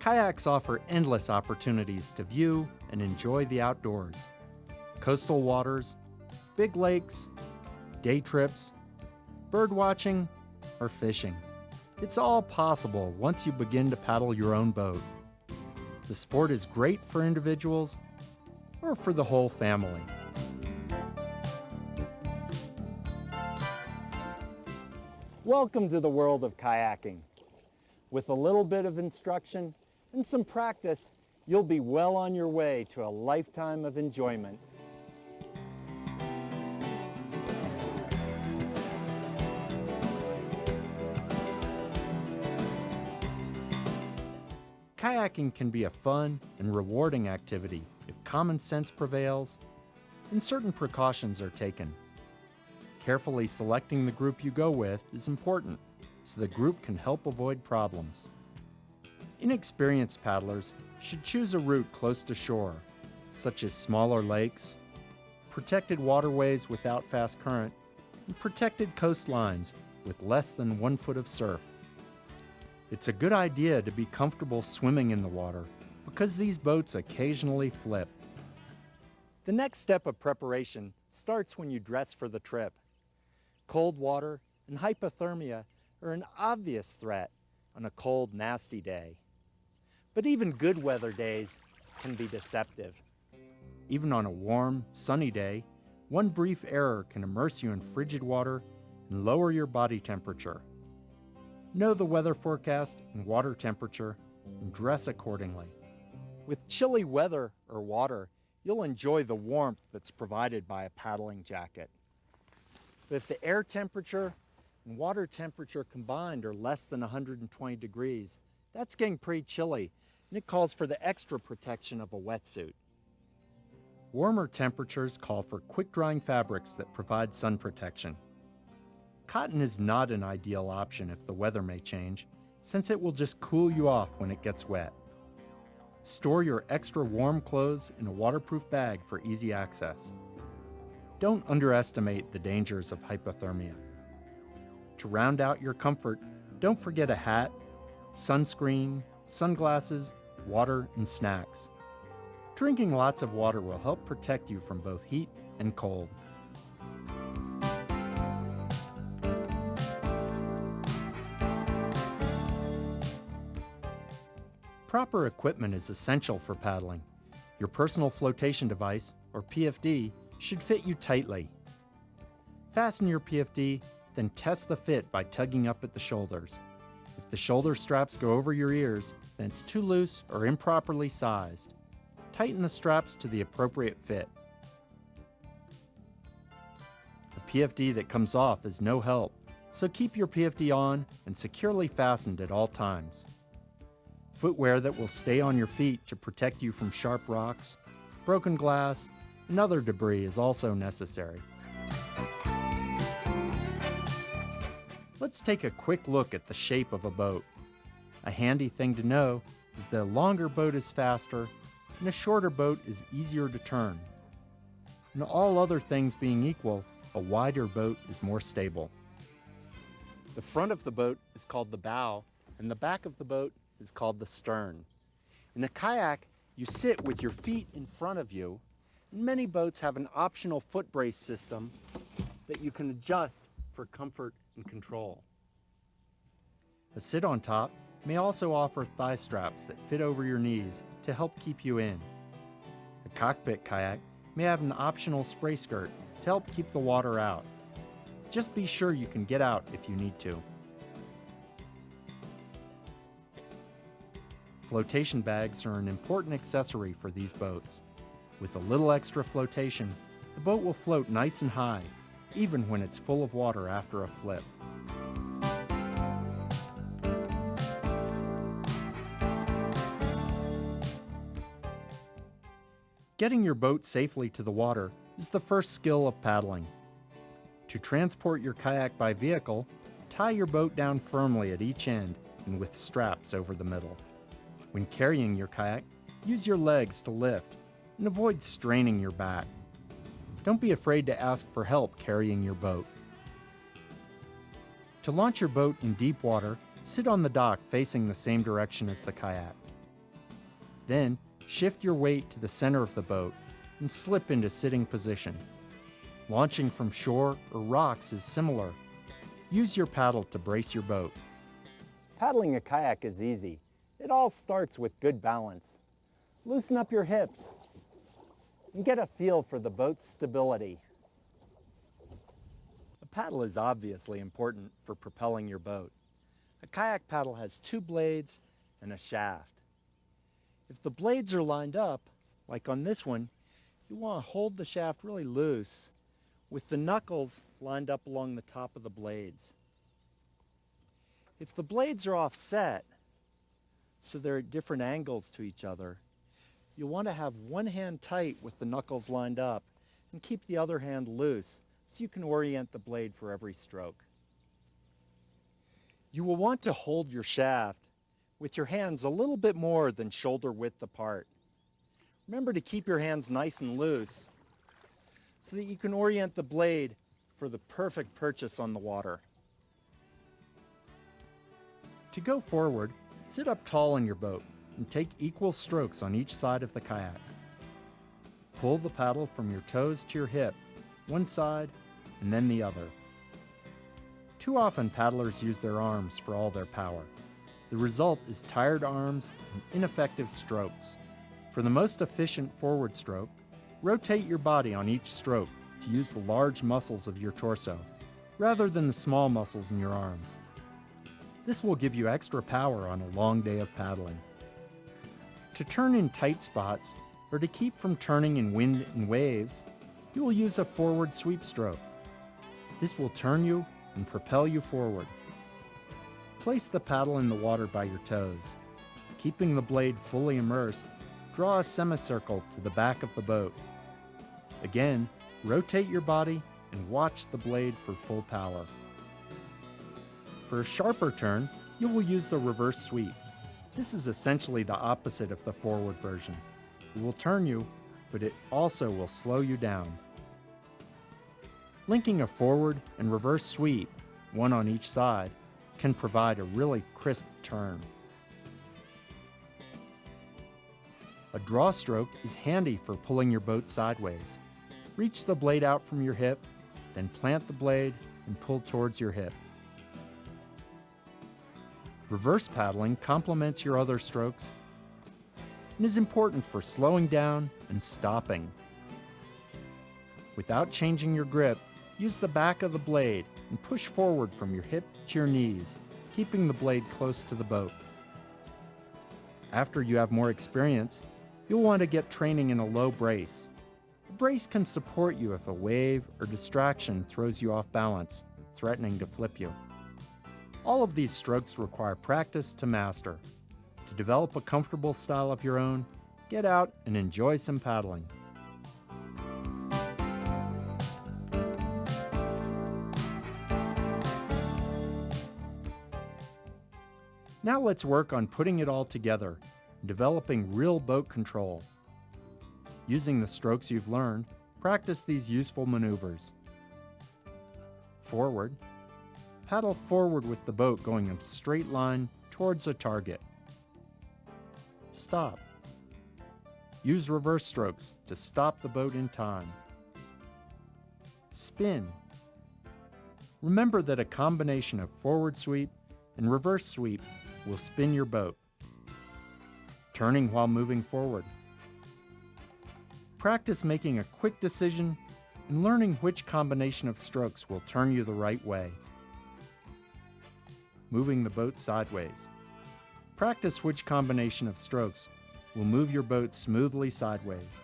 Kayaks offer endless opportunities to view and enjoy the outdoors. Coastal waters, big lakes, day trips, bird watching, or fishing. It's all possible once you begin to paddle your own boat. The sport is great for individuals or for the whole family. Welcome to the world of kayaking. With a little bit of instruction and some practice, you'll be well on your way to a lifetime of enjoyment. Kayaking can be a fun and rewarding activity if common sense prevails and certain precautions are taken. Carefully selecting the group you go with is important so the group can help avoid problems. Inexperienced paddlers should choose a route close to shore, such as smaller lakes, protected waterways without fast current, and protected coastlines with less than 1 foot of surf. It's a good idea to be comfortable swimming in the water because these boats occasionally flip. The next step of preparation starts when you dress for the trip. Cold water and hypothermia are an obvious threat on a cold, nasty day. But even good weather days can be deceptive. Even on a warm, sunny day, one brief error can immerse you in frigid water and lower your body temperature. Know the weather forecast and water temperature and dress accordingly. With chilly weather or water, you'll enjoy the warmth that's provided by a paddling jacket. But if the air temperature and water temperature combined are less than 120 degrees, that's getting pretty chilly, and it calls for the extra protection of a wetsuit. Warmer temperatures call for quick-drying fabrics that provide sun protection. Cotton is not an ideal option if the weather may change, since it will just cool you off when it gets wet. Store your extra warm clothes in a waterproof bag for easy access. Don't underestimate the dangers of hypothermia. To round out your comfort, don't forget a hat, sunscreen, sunglasses, water, and snacks. Drinking lots of water will help protect you from both heat and cold. Proper equipment is essential for paddling. Your personal flotation device, or PFD, should fit you tightly. Fasten your PFD, then test the fit by tugging up at the shoulders. If the shoulder straps go over your ears, then it's too loose or improperly sized. Tighten the straps to the appropriate fit. A PFD that comes off is no help, so keep your PFD on and securely fastened at all times. Footwear that will stay on your feet to protect you from sharp rocks, broken glass, and other debris is also necessary. Let's take a quick look at the shape of a boat. A handy thing to know is that a longer boat is faster and a shorter boat is easier to turn. And all other things being equal, a wider boat is more stable. The front of the boat is called the bow, and the back of the boat is called the stern. In a kayak, you sit with your feet in front of you, and many boats have an optional foot brace system that you can adjust for comfort and control. A sit on top may also offer thigh straps that fit over your knees to help keep you in. A cockpit kayak may have an optional spray skirt to help keep the water out. Just be sure you can get out if you need to. Flotation bags are an important accessory for these boats. With a little extra flotation, the boat will float nice and high, even when it's full of water after a flip. Getting your boat safely to the water is the first skill of paddling. To transport your kayak by vehicle, tie your boat down firmly at each end and with straps over the middle. When carrying your kayak, use your legs to lift and avoid straining your back. Don't be afraid to ask for help carrying your boat. To launch your boat in deep water, sit on the dock facing the same direction as the kayak. Then, shift your weight to the center of the boat and slip into sitting position. Launching from shore or rocks is similar. Use your paddle to brace your boat. Paddling a kayak is easy. It all starts with good balance. Loosen up your hips and get a feel for the boat's stability. A paddle is obviously important for propelling your boat. A kayak paddle has 2 blades and a shaft. If the blades are lined up, like on this one, you want to hold the shaft really loose with the knuckles lined up along the top of the blades. If the blades are offset, so they're at different angles to each other, you'll want to have one hand tight with the knuckles lined up and keep the other hand loose so you can orient the blade for every stroke. You will want to hold your shaft with your hands a little bit more than shoulder width apart. Remember to keep your hands nice and loose so that you can orient the blade for the perfect purchase on the water. To go forward, sit up tall in your boat and take equal strokes on each side of the kayak. Pull the paddle from your toes to your hip, one side and then the other. Too often paddlers use their arms for all their power. The result is tired arms and ineffective strokes. For the most efficient forward stroke, rotate your body on each stroke to use the large muscles of your torso, rather than the small muscles in your arms. This will give you extra power on a long day of paddling. To turn in tight spots, or to keep from turning in wind and waves, you will use a forward sweep stroke. This will turn you and propel you forward. Place the paddle in the water by your toes. Keeping the blade fully immersed, draw a semicircle to the back of the boat. Again, rotate your body and watch the blade for full power. For a sharper turn, you will use the reverse sweep. This is essentially the opposite of the forward version. It will turn you, but it also will slow you down. Linking a forward and reverse sweep, one on each side, can provide a really crisp turn. A draw stroke is handy for pulling your boat sideways. Reach the blade out from your hip, then plant the blade and pull towards your hip. Reverse paddling complements your other strokes and is important for slowing down and stopping. Without changing your grip, use the back of the blade and push forward from your hip to your knees, keeping the blade close to the boat. After you have more experience, you'll want to get training in a low brace. A brace can support you if a wave or distraction throws you off balance, threatening to flip you. All of these strokes require practice to master. To develop a comfortable style of your own, get out and enjoy some paddling. Now let's work on putting it all together and developing real boat control. Using the strokes you've learned, practice these useful maneuvers. Forward. Paddle forward with the boat going in a straight line towards a target. Stop. Use reverse strokes to stop the boat in time. Spin. Remember that a combination of forward sweep and reverse sweep will spin your boat. Turning while moving forward. Practice making a quick decision and learning which combination of strokes will turn you the right way. Moving the boat sideways. Practice which combination of strokes will move your boat smoothly sideways.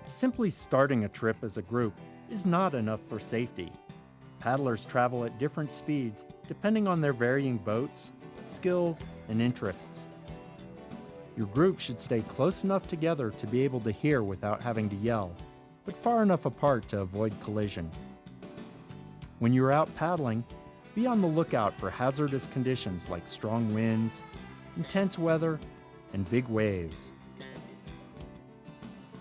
Simply starting a trip as a group is not enough for safety. Paddlers travel at different speeds depending on their varying boats, skills, and interests. Your group should stay close enough together to be able to hear without having to yell, but far enough apart to avoid collision. When you're out paddling, be on the lookout for hazardous conditions like strong winds, intense weather, and big waves.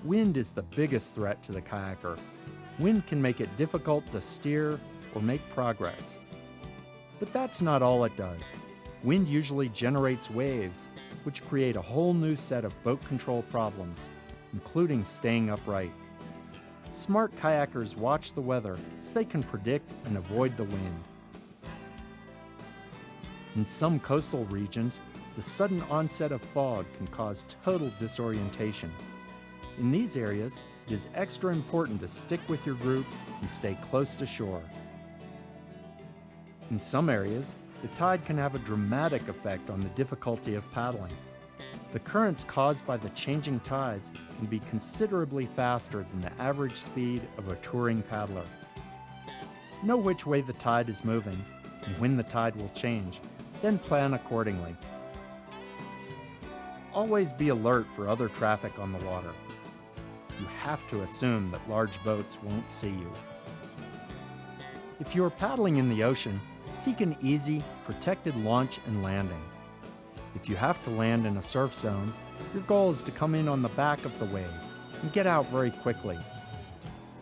Wind is the biggest threat to the kayaker. Wind can make it difficult to steer or make progress. But that's not all it does. Wind usually generates waves, which create a whole new set of boat control problems, including staying upright. Smart kayakers watch the weather so they can predict and avoid the wind. In some coastal regions, the sudden onset of fog can cause total disorientation. In these areas, it is extra important to stick with your group and stay close to shore. In some areas, the tide can have a dramatic effect on the difficulty of paddling. The currents caused by the changing tides can be considerably faster than the average speed of a touring paddler. Know which way the tide is moving and when the tide will change, then plan accordingly. Always be alert for other traffic on the water. You have to assume that large boats won't see you. If you are paddling in the ocean, seek an easy, protected launch and landing. If you have to land in a surf zone, your goal is to come in on the back of the wave and get out very quickly.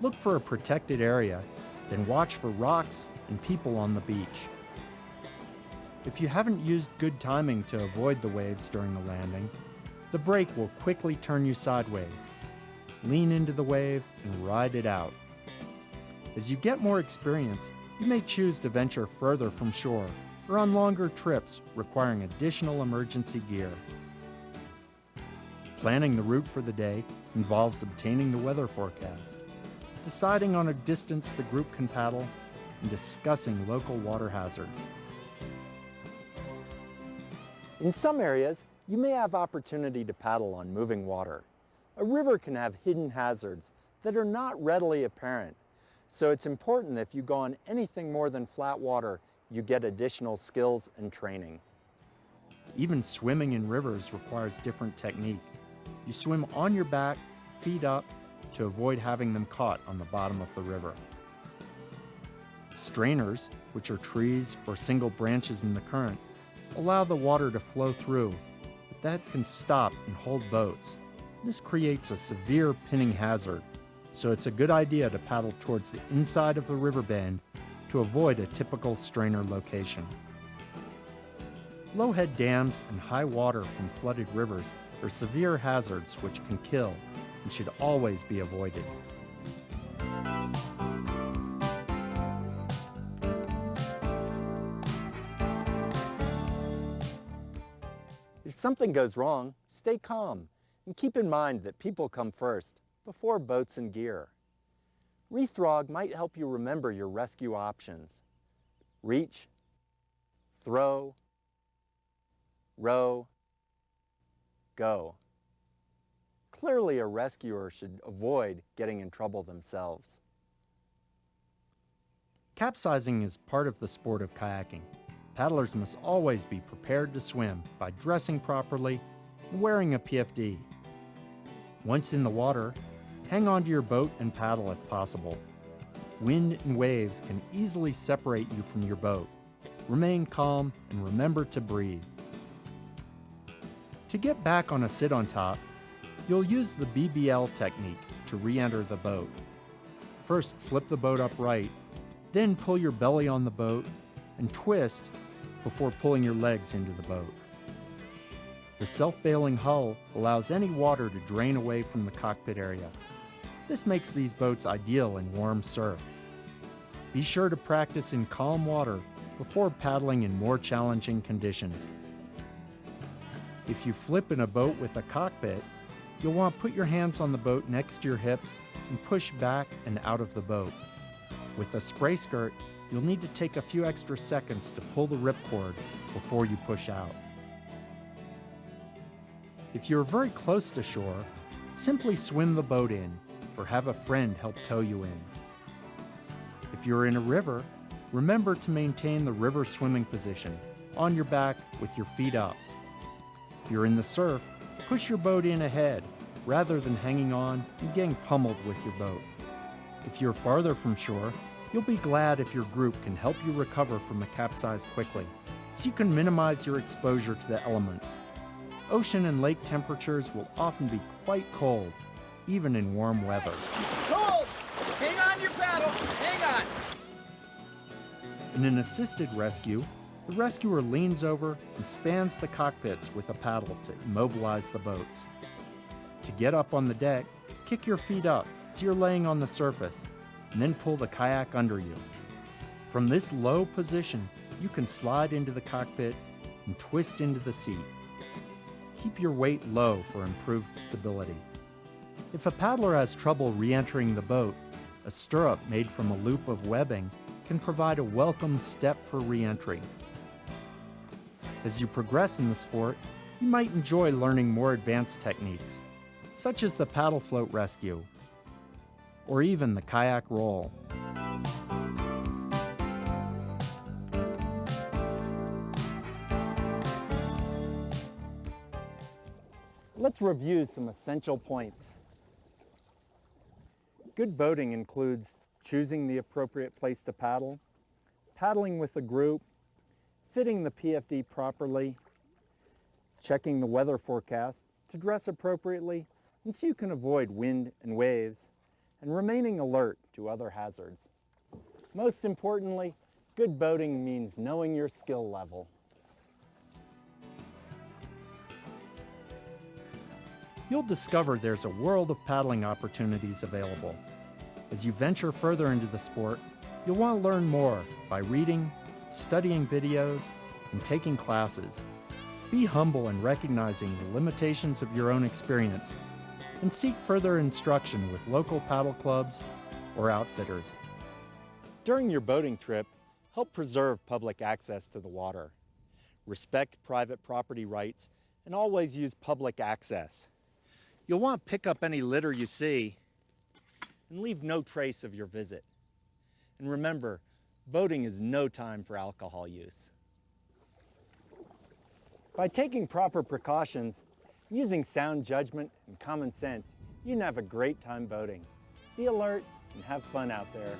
Look for a protected area, then watch for rocks and people on the beach. If you haven't used good timing to avoid the waves during the landing, the break will quickly turn you sideways. Lean into the wave and ride it out. As you get more experience, you may choose to venture further from shore or on longer trips requiring additional emergency gear. Planning the route for the day involves obtaining the weather forecast, deciding on a distance the group can paddle, and discussing local water hazards. In some areas, you may have opportunity to paddle on moving water. A river can have hidden hazards that are not readily apparent, so it's important that if you go on anything more than flat water, you get additional skills and training. Even swimming in rivers requires different technique. You swim on your back, feet up, to avoid having them caught on the bottom of the river. Strainers, which are trees or single branches in the current, allow the water to flow through, but that can stop and hold boats. This creates a severe pinning hazard, so it's a good idea to paddle towards the inside of the river bend to avoid a typical strainer location. Low-head dams and high water from flooded rivers are severe hazards which can kill and should always be avoided. If something goes wrong, stay calm and keep in mind that people come first, before boats and gear. Rethrog might help you remember your rescue options. Reach, throw, row, go. Clearly, a rescuer should avoid getting in trouble themselves. Capsizing is part of the sport of kayaking. Paddlers must always be prepared to swim by dressing properly and wearing a PFD. Once in the water, hang onto your boat and paddle if possible. Wind and waves can easily separate you from your boat. Remain calm and remember to breathe. To get back on a sit on top, you'll use the BBL technique to re-enter the boat. First, flip the boat upright, then pull your belly on the boat and twist before pulling your legs into the boat. The self-bailing hull allows any water to drain away from the cockpit area. This makes these boats ideal in warm surf. Be sure to practice in calm water before paddling in more challenging conditions. If you flip in a boat with a cockpit, you'll want to put your hands on the boat next to your hips and push back and out of the boat. With a spray skirt, you'll need to take a few extra seconds to pull the ripcord before you push out. If you're very close to shore, simply swim the boat in or have a friend help tow you in. If you're in a river, remember to maintain the river swimming position, on your back with your feet up. If you're in the surf, push your boat in ahead rather than hanging on and getting pummeled with your boat. If you're farther from shore, you'll be glad if your group can help you recover from a capsize quickly, so you can minimize your exposure to the elements. Ocean and lake temperatures will often be quite cold, even in warm weather. Cold! Hang on your paddle. Hang on. In an assisted rescue, the rescuer leans over and spans the cockpits with a paddle to immobilize the boats. To get up on the deck, kick your feet up so you're laying on the surface, and then pull the kayak under you. From this low position, you can slide into the cockpit and twist into the seat. Keep your weight low for improved stability. If a paddler has trouble re-entering the boat, a stirrup made from a loop of webbing can provide a welcome step for re-entry. As you progress in the sport, you might enjoy learning more advanced techniques, such as the paddle float rescue, or even the kayak roll. Let's review some essential points. Good boating includes choosing the appropriate place to paddle, paddling with a group, fitting the PFD properly, checking the weather forecast to dress appropriately and so you can avoid wind and waves, and remaining alert to other hazards. Most importantly, good boating means knowing your skill level. You'll discover there's a world of paddling opportunities available. As you venture further into the sport, you'll want to learn more by reading, studying videos, and taking classes. Be humble in recognizing the limitations of your own experience, and seek further instruction with local paddle clubs or outfitters. During your boating trip, help preserve public access to the water. Respect private property rights and always use public access. You'll want to pick up any litter you see and leave no trace of your visit. And remember, boating is no time for alcohol use. By taking proper precautions, using sound judgment and common sense, you can have a great time boating. Be alert and have fun out there.